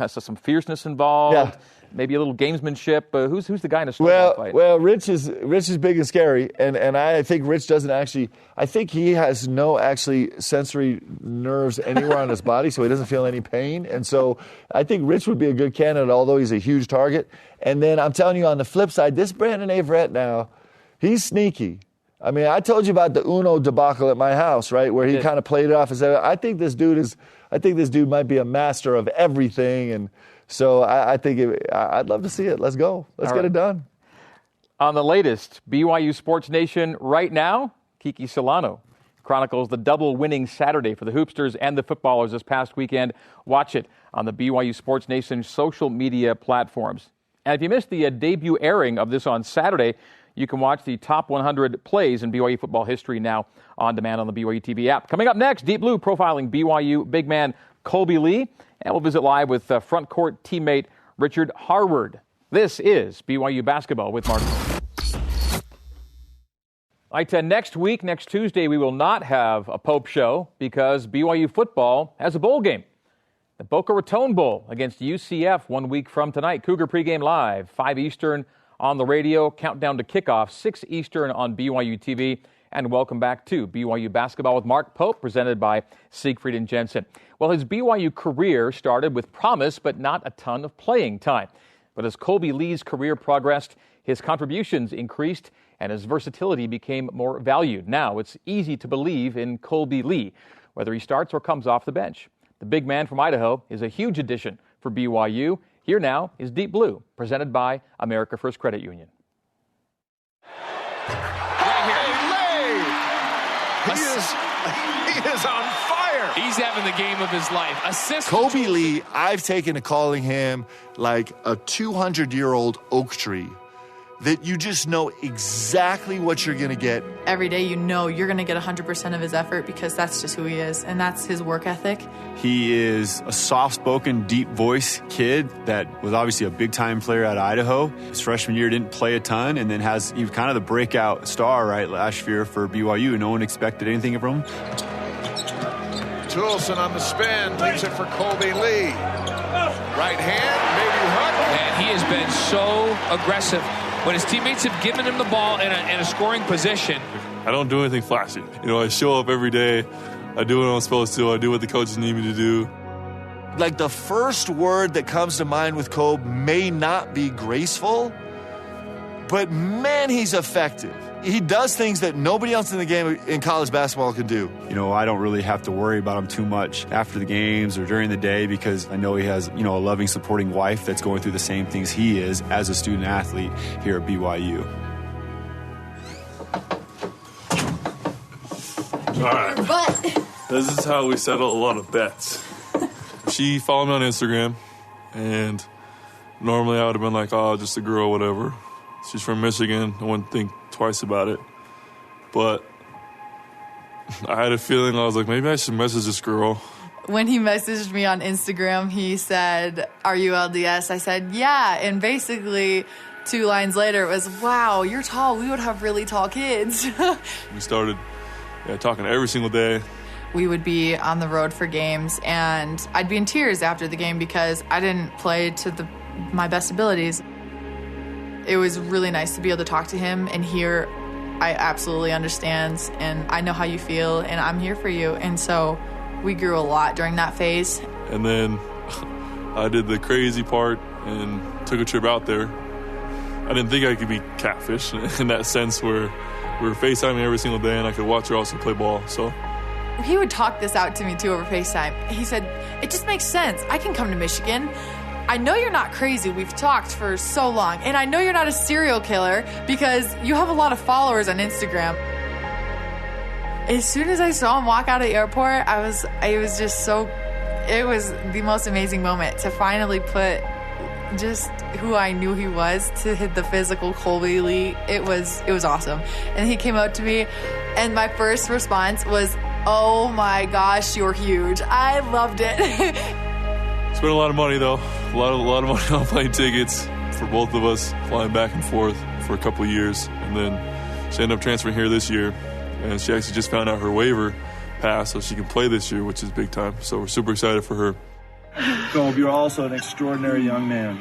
[SPEAKER 1] some fierceness involved. Yeah. Maybe a little gamesmanship. Who's the guy in a snowball fight?
[SPEAKER 3] Well, Rich is big and scary, and I think Rich doesn't actually. I think he has no sensory nerves anywhere on his body, so he doesn't feel any pain. And so I think Rich would be a good candidate, although he's a huge target. And then I'm telling you, on the flip side, this Brandon Averette now, he's sneaky. I mean, I told you about the Uno debacle at my house, right, where he kind of played it off as I think this dude might be a master of everything, and so I think I'd love to see it. Let's go. Let's get it done.
[SPEAKER 1] On the latest BYU Sports Nation right now, Kiki Solano chronicles the double-winning Saturday for the Hoopsters and the footballers this past weekend. Watch it on the BYU Sports Nation social media platforms. And if you missed the debut airing of this on Saturday, you can watch the top 100 plays in BYU football history now on demand on the BYUtv app. Coming up next, Deep Blue profiling BYU big man Colby Lee. And we'll visit live with front court teammate Richard Harward. This is BYU Basketball with Mark. Right, next week, next Tuesday, we will not have a Pope show because BYU football has a bowl game. The Boca Raton Bowl against UCF 1 week from tonight. Cougar pregame live, 5 Eastern on the radio. Countdown to kickoff, 6 Eastern on BYUtv. And welcome back to BYU Basketball with Mark Pope, presented by Siegfried and Jensen. Well, his BYU career started with promise, but not a ton of playing time. But as Colby Lee's career progressed, his contributions increased and his versatility became more valued. Now it's easy to believe in Colby Lee, whether he starts or comes off the bench. The big man from Idaho is a huge addition for BYU. Here now is Deep Blue, presented by America First Credit Union.
[SPEAKER 18] He is on fire. He's having the game of his life. Assist.
[SPEAKER 3] Colby Lee, I've taken to calling him like a 200-year-old oak tree that you just know exactly what you're going to get.
[SPEAKER 19] Every day you know you're going to get 100% of his effort because that's just who he is, and that's his work ethic.
[SPEAKER 20] He is a soft-spoken, deep-voice kid that was obviously a big-time player at Idaho. His freshman year didn't play a ton, and then he was kind of the breakout star right last year for BYU. No one expected anything from him.
[SPEAKER 18] Toolson on the spin, leaves it for Colby Lee. Right hand, maybe hook.
[SPEAKER 21] And he has been so aggressive when his teammates have given him the ball in a scoring position.
[SPEAKER 6] I don't do anything flashy. I show up every day. I do what I'm supposed to. I do what the coaches need me to do.
[SPEAKER 3] Like the first word that comes to mind with Kobe may not be graceful, but man, he's effective. He does things that nobody else in the game in college basketball can do.
[SPEAKER 20] I don't really have to worry about him too much after the games or during the day because I know he has, a loving, supporting wife that's going through the same things he is as a student athlete here at BYU.
[SPEAKER 6] All right. This is how we settle a lot of bets. She followed me on Instagram, and normally I would have been like, oh, just a girl, whatever. She's from Michigan. I wouldn't think twice about it. But I had a feeling, I was like, maybe I should message this girl.
[SPEAKER 19] When he messaged me on Instagram, he said, "Are you LDS?" I said, "Yeah." And basically 2 lines later, it was, "Wow, you're tall. We would have really tall kids."
[SPEAKER 6] We started talking every single day.
[SPEAKER 19] We would be on the road for games, and I'd be in tears after the game because I didn't play to my best abilities. It was really nice to be able to talk to him and hear, I absolutely understand, and I know how you feel, and I'm here for you. And so we grew a lot during that phase.
[SPEAKER 6] And then I did the crazy part and took a trip out there. I didn't think I could be catfish in that sense where we were FaceTiming every single day, and I could watch her also play ball. So
[SPEAKER 19] he would talk this out to me, too, over FaceTime. He said, "It just makes sense. I can come to Michigan. I know you're not crazy. We've talked for so long. And I know you're not a serial killer because you have a lot of followers on Instagram." As soon as I saw him walk out of the airport, it was the most amazing moment to finally put just who I knew he was to hit the physical Colby Lee. It was awesome. And he came up to me, and my first response was, "Oh my gosh, you're huge." I loved it.
[SPEAKER 6] Spent a lot of money, though. A lot of money on plane tickets for both of us, flying back and forth for a couple of years. And then she ended up transferring here this year. And she actually just found out her waiver passed, so she can play this year, which is big time. So we're super excited for her.
[SPEAKER 22] Kobe, you're also an extraordinary young man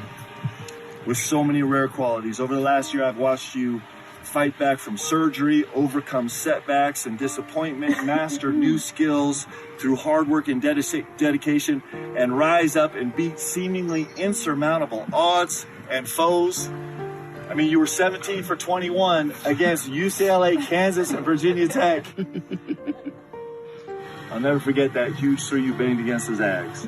[SPEAKER 22] with so many rare qualities. Over the last year, I've watched you fight back from surgery, overcome setbacks and disappointment, master new skills through hard work and dedication, and rise up and beat seemingly insurmountable odds and foes. I mean, you were 17 for 21 against UCLA, Kansas, and Virginia Tech. I'll never forget that huge three you banged against the Zags.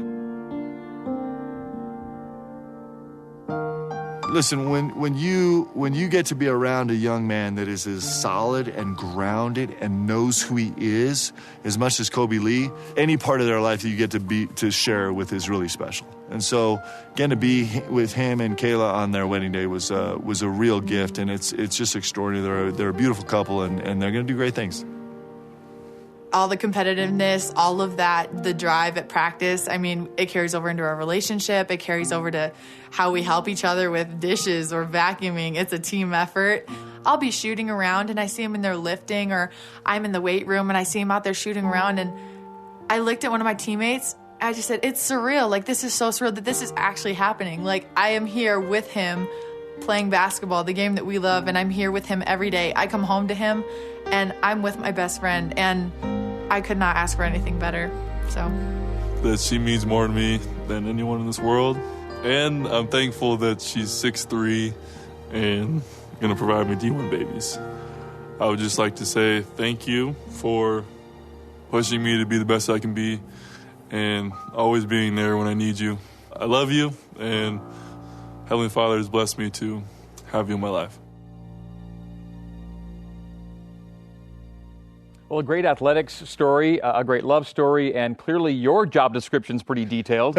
[SPEAKER 3] Listen, when you get to be around a young man that is as solid and grounded and knows who he is as much as Colby Lee, any part of their life that you get to share with is really special. And so, again, to be with him and Kayla on their wedding day was a real gift, and it's just extraordinary. They're a beautiful couple, and they're going to do great things.
[SPEAKER 19] all the competitiveness, all of that, the drive at practice, I mean, it carries over into our relationship. It carries over to how we help each other with dishes or vacuuming. It's a team effort. I'll be shooting around and I see him in there lifting, or I'm in the weight room and I see him out there shooting around, and I looked at one of my teammates. I just said, it's surreal. Like, this is so surreal that this is actually happening. Like, I am here with him playing basketball, the game that we love, and I'm here with him every day. I come home to him and I'm with my best friend, and I could not ask for anything better. So
[SPEAKER 6] that she means more to me than anyone in this world, and I'm thankful that she's 6'3" and gonna provide me D1 babies. I would just like to say thank you for pushing me to be the best I can be and always being there when I need you. I love you, and Heavenly Father has blessed me to have you in my life.
[SPEAKER 1] Well, a great athletics story, a great love story, and clearly your job description's pretty detailed.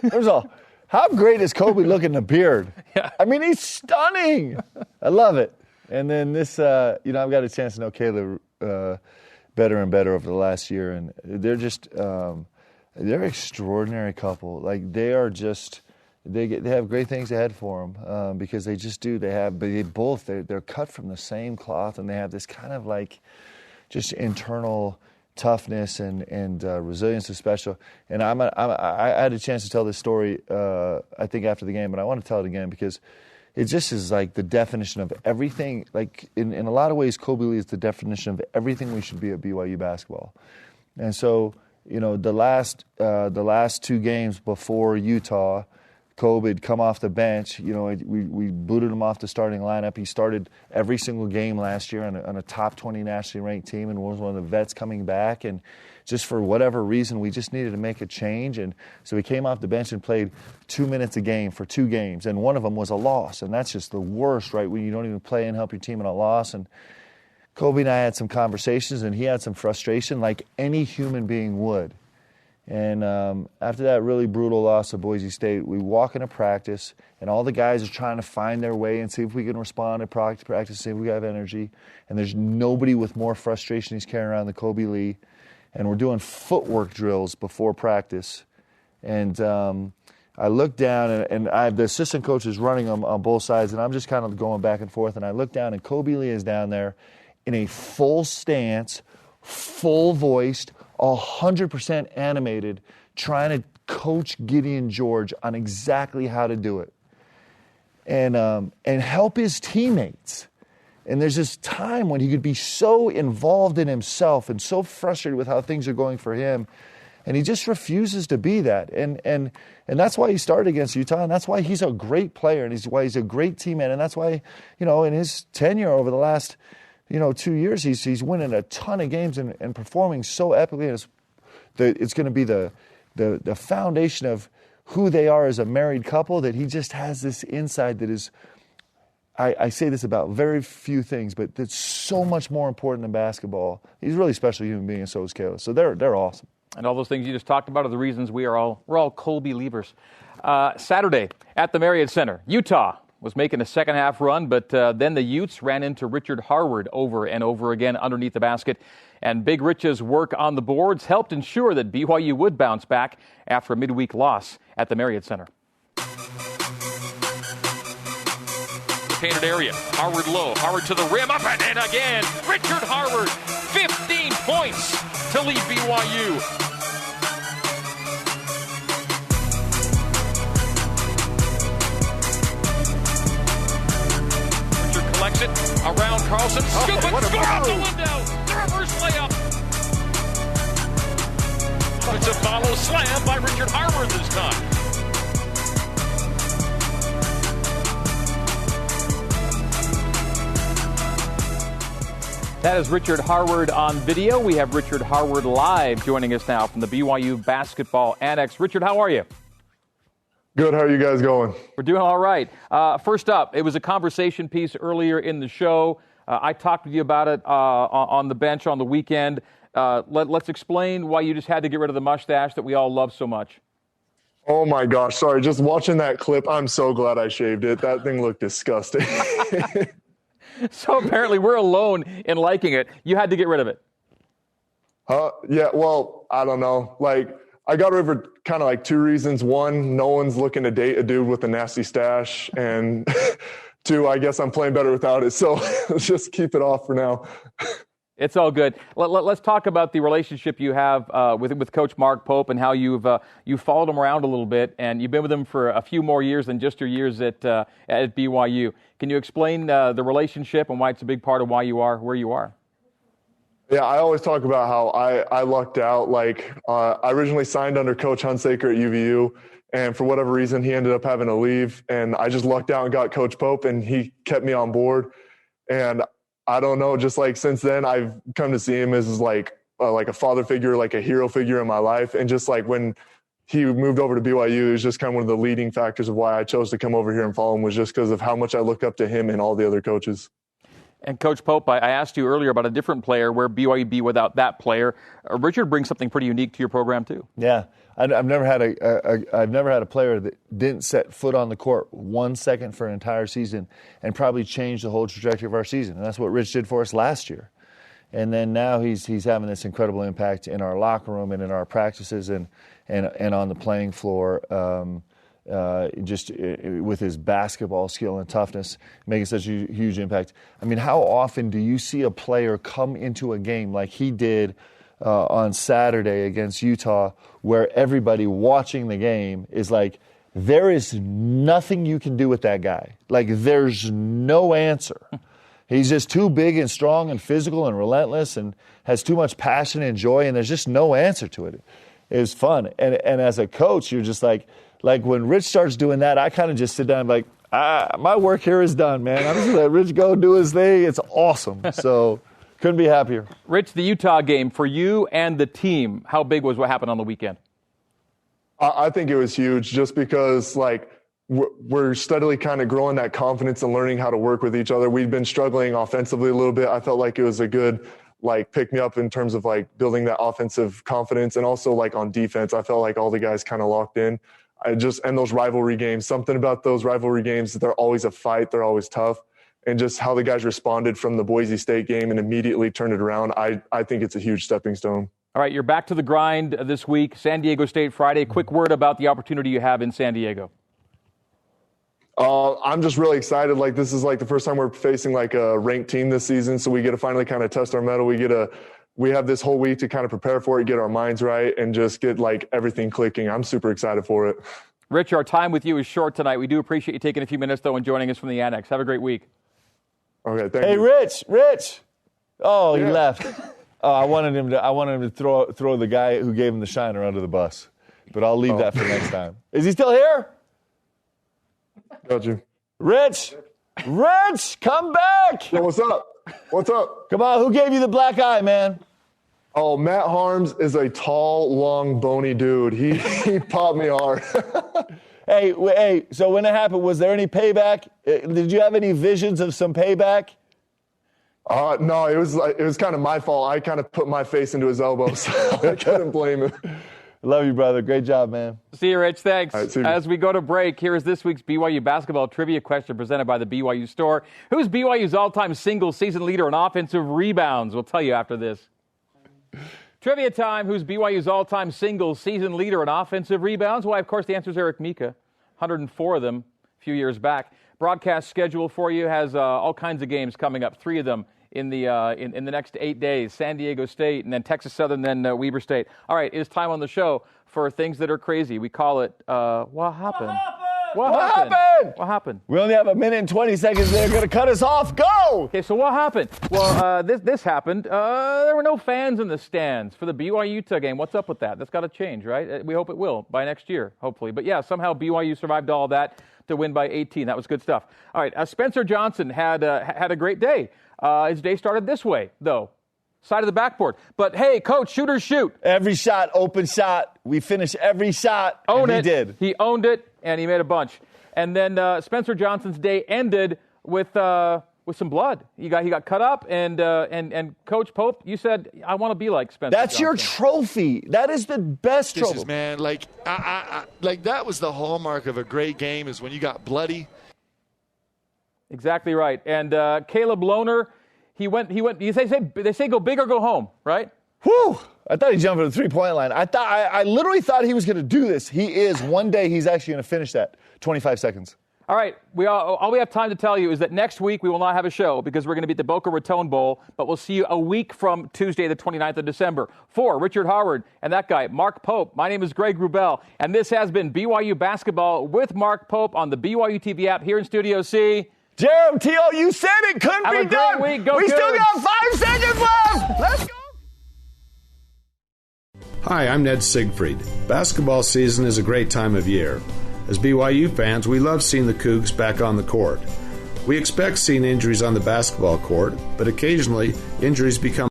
[SPEAKER 3] There's all. How great is Kobe looking in the beard?
[SPEAKER 1] Yeah.
[SPEAKER 3] I mean, he's stunning. I love it. And then this, I've got a chance to know Kayla better and better over the last year, and they're just, they're an extraordinary couple. Like, they are just, they have great things ahead for them because they just do. They're cut from the same cloth, and they have this kind of like just internal toughness and resilience is special. And I had a chance to tell this story, I think, after the game, but I want to tell it again because it just is like the definition of everything. Like, in a lot of ways, Kobe Lee is the definition of everything we should be at BYU basketball. And so, the last 2 games before Utah, Kobe had come off the bench. We booted him off the starting lineup. He started every single game last year on a top 20 nationally ranked team and was one of the vets coming back. And just for whatever reason, we just needed to make a change. And so he came off the bench and played 2 minutes a game for 2 games. And one of them was a loss. And that's just the worst, right, when you don't even play and help your team in a loss. And Kobe and I had some conversations, and he had some frustration like any human being would. And after that really brutal loss of Boise State, we walk into practice, and all the guys are trying to find their way and see if we can respond to practice, see if we have energy. And there's nobody with more frustration he's carrying around than Kobe Lee. And we're doing footwork drills before practice. And I look down, and I have the assistant coaches running them on both sides, and I'm just kind of going back and forth. And I look down, and Kobe Lee is down there in a full stance, full-voiced, 100% animated, trying to coach Gideon George on exactly how to do it and help his teammates. And there's this time when he could be so involved in himself and so frustrated with how things are going for him, and he just refuses to be that. And that's why he started against Utah, and that's why he's a great player, and why he's a great teammate, and that's why, in his tenure over the last 2 years, he's winning a ton of games and performing so epically. And it's going to be the foundation of who they are as a married couple, that he just has this insight that is, I say this about very few things, but that's so much more important than basketball. He's a really special human being, and so is Kayla. So they're awesome.
[SPEAKER 1] And all those things you just talked about are the reasons we're all Kobe Leavers. Saturday at the Marriott Center, Utah was making a second-half run, but then the Utes ran into Richard Harward over and over again underneath the basket. And Big Rich's work on the boards helped ensure that BYU would bounce back after a midweek loss at the Marriott Center.
[SPEAKER 21] Painted area. Harward low. Harward to the rim. Up and in again. Richard Harward. 15 points to lead BYU. Collects it around Carlson. Scoop and score out the window. The reverse layup. It's a follow slam by Richard Harward this time.
[SPEAKER 1] That is Richard Harward on video. We have Richard Harward live joining us now from the BYU Basketball Annex. Richard, how are you?
[SPEAKER 4] Good. How are you guys going?
[SPEAKER 1] We're doing all right. First up, it was a conversation piece earlier in the show. I talked with you about it on the bench on the weekend. Let's explain why you just had to get rid of the mustache that we all love so much.
[SPEAKER 4] Oh, my gosh. Sorry. Just watching that clip, I'm so glad I shaved it. That thing looked disgusting.
[SPEAKER 1] So apparently we're alone in liking it. You had to get rid of it.
[SPEAKER 4] Yeah, well, I don't know. Like, I got over kind of like two reasons. One, no one's looking to date a dude with a nasty stash. And two, I guess I'm playing better without it. So let's just keep it off for now.
[SPEAKER 1] It's all good. Let's talk about the relationship you have with Coach Mark Pope and how you've followed him around a little bit, and you've been with him for a few more years than just your years at BYU. Can you explain the relationship and why it's a big part of why you are where you are?
[SPEAKER 4] Yeah, I always talk about how I lucked out. Like, I originally signed under Coach Hunsaker at UVU, and for whatever reason, he ended up having to leave, and I just lucked out and got Coach Pope, and he kept me on board. And I don't know, just like since then, I've come to see him as like a father figure, like a hero figure in my life. And just like when he moved over to BYU, it was just kind of one of the leading factors of why I chose to come over here and follow him, was just because of how much I look up to him and all the other coaches.
[SPEAKER 1] And Coach Pope, I asked you earlier about a different player, where BYU be without that player. Richard brings something pretty unique to your program too.
[SPEAKER 3] Yeah, I've never had a player that didn't set foot on the court 1 second for an entire season and probably changed the whole trajectory of our season. And that's what Rich did for us last year. And then now he's having this incredible impact in our locker room and in our practices and on the playing floor. Just with his basketball skill and toughness, making such a huge impact. I mean, how often do you see a player come into a game like he did on Saturday against Utah, where everybody watching the game is like, there is nothing you can do with that guy. Like, there's no answer. He's just too big and strong and physical and relentless and has too much passion and joy, and there's just no answer to it. It was fun. And as a coach, you're just like when Rich starts doing that, I kind of just sit down and like, my work here is done, man. I'm just going to let Rich go do his thing. It's awesome. So couldn't be happier.
[SPEAKER 1] Rich, the Utah game for you and the team, how big was what happened on the weekend?
[SPEAKER 4] I think it was huge, just because like we're steadily kind of growing that confidence and learning how to work with each other. We've been struggling offensively a little bit. I felt like it was a good pick me up in terms of like building that offensive confidence, and also like on defense, I felt like all the guys kind of locked in. And those rivalry games, something about those rivalry games, they're always a fight. They're always tough. And just how the guys responded from the Boise State game and immediately turned it around, I think it's a huge stepping stone.
[SPEAKER 1] All right, you're back to the grind this week. San Diego State Friday. Quick word about the opportunity you have in San Diego.
[SPEAKER 4] I'm just really excited. Like, this is like the first time we're facing like a ranked team this season, so we get to finally kind of test our mettle. We have this whole week to kind of prepare for it, get our minds right, and just get like everything clicking. I'm super excited for it.
[SPEAKER 1] Rich, our time with you is short tonight. We do appreciate you taking a few minutes, though, and joining us from the Annex. Have a great week.
[SPEAKER 4] Okay, thank
[SPEAKER 3] Hey,
[SPEAKER 4] you.
[SPEAKER 3] Rich. Oh, he left. Oh, I wanted him to throw the guy who gave him the shiner under the bus, but I'll leave that for next time. Is he still here?
[SPEAKER 4] Got you.
[SPEAKER 3] Rich, come back.
[SPEAKER 4] Yo, what's up?
[SPEAKER 3] Come on, who gave you the black eye, man?
[SPEAKER 4] Oh, Matt Harms is a tall, long, bony dude. He popped me hard.
[SPEAKER 3] Hey, so when it happened, was there any payback? Did you have any visions of some payback?
[SPEAKER 4] No, it was kind of my fault. I kind of put my face into his elbow, so I couldn't blame him.
[SPEAKER 3] Love you, brother. Great job, man.
[SPEAKER 1] See you, Rich. Thanks.
[SPEAKER 4] All right, see you.
[SPEAKER 1] As we go to break, here is this week's BYU basketball trivia question presented by the BYU Store. Who's BYU's all-time single-season leader in offensive rebounds? We'll tell you after this. Trivia time. Who's BYU's all-time single-season leader in offensive rebounds? Well, of course, the answer is Eric Mika. 104 of them a few years back. Broadcast schedule for you has all kinds of games coming up. 3 of them in the next 8 days. San Diego State, and then Texas Southern, then Weber State. All right, it is time on the show for things that are crazy. We call it, What Happened? What happened?
[SPEAKER 3] We only have a minute and 20 seconds. They're going to cut us off. Go!
[SPEAKER 1] Okay, so what happened? Well, this happened. There were no fans in the stands for the BYU-Utah game. What's up with that? That's got to change, right? We hope it will by next year, hopefully. But yeah, somehow BYU survived all that to win by 18. That was good stuff. All right, Spencer Johnson had a great day. His day started this way, though. Side of the backboard. But, hey, coach, shooters shoot.
[SPEAKER 3] Every shot, open shot. We finish every shot,
[SPEAKER 1] and
[SPEAKER 3] he did.
[SPEAKER 1] He owned it, and he made a bunch. And then Spencer Johnson's day ended with some blood. He got cut up, and Coach Pope, you said, I want to be like Spencer
[SPEAKER 3] That's
[SPEAKER 1] Johnson.
[SPEAKER 3] Your trophy. That is the best trophy.
[SPEAKER 2] This is, man, like that was the hallmark of a great game, is when you got bloody.
[SPEAKER 1] Exactly right. And Caleb Lohner, he went. They say go big or go home, right?
[SPEAKER 3] Whew! I thought he jumped at the three-point line. I literally thought he was going to do this. He is. One day he's actually going to finish that. 25 seconds.
[SPEAKER 1] All right, all we have time to tell you is that next week we will not have a show because we're going to be at the Boca Raton Bowl, but we'll see you a week from Tuesday, the 29th of December. For Richard Harward and that guy, Mark Pope, my name is Greg Wrubell, and this has been BYU Basketball with Mark Pope on the BYUtv app here in Studio C.
[SPEAKER 3] Jerem, T.O., you said it couldn't
[SPEAKER 1] have
[SPEAKER 3] be
[SPEAKER 1] a great
[SPEAKER 3] done.
[SPEAKER 1] Week. Go
[SPEAKER 3] we
[SPEAKER 1] Cougs.
[SPEAKER 3] Still got 5 seconds left. Let's go.
[SPEAKER 5] Hi, I'm Ned Siegfried. Basketball season is a great time of year. As BYU fans, we love seeing the Cougs back on the court. We expect seeing injuries on the basketball court, but occasionally injuries become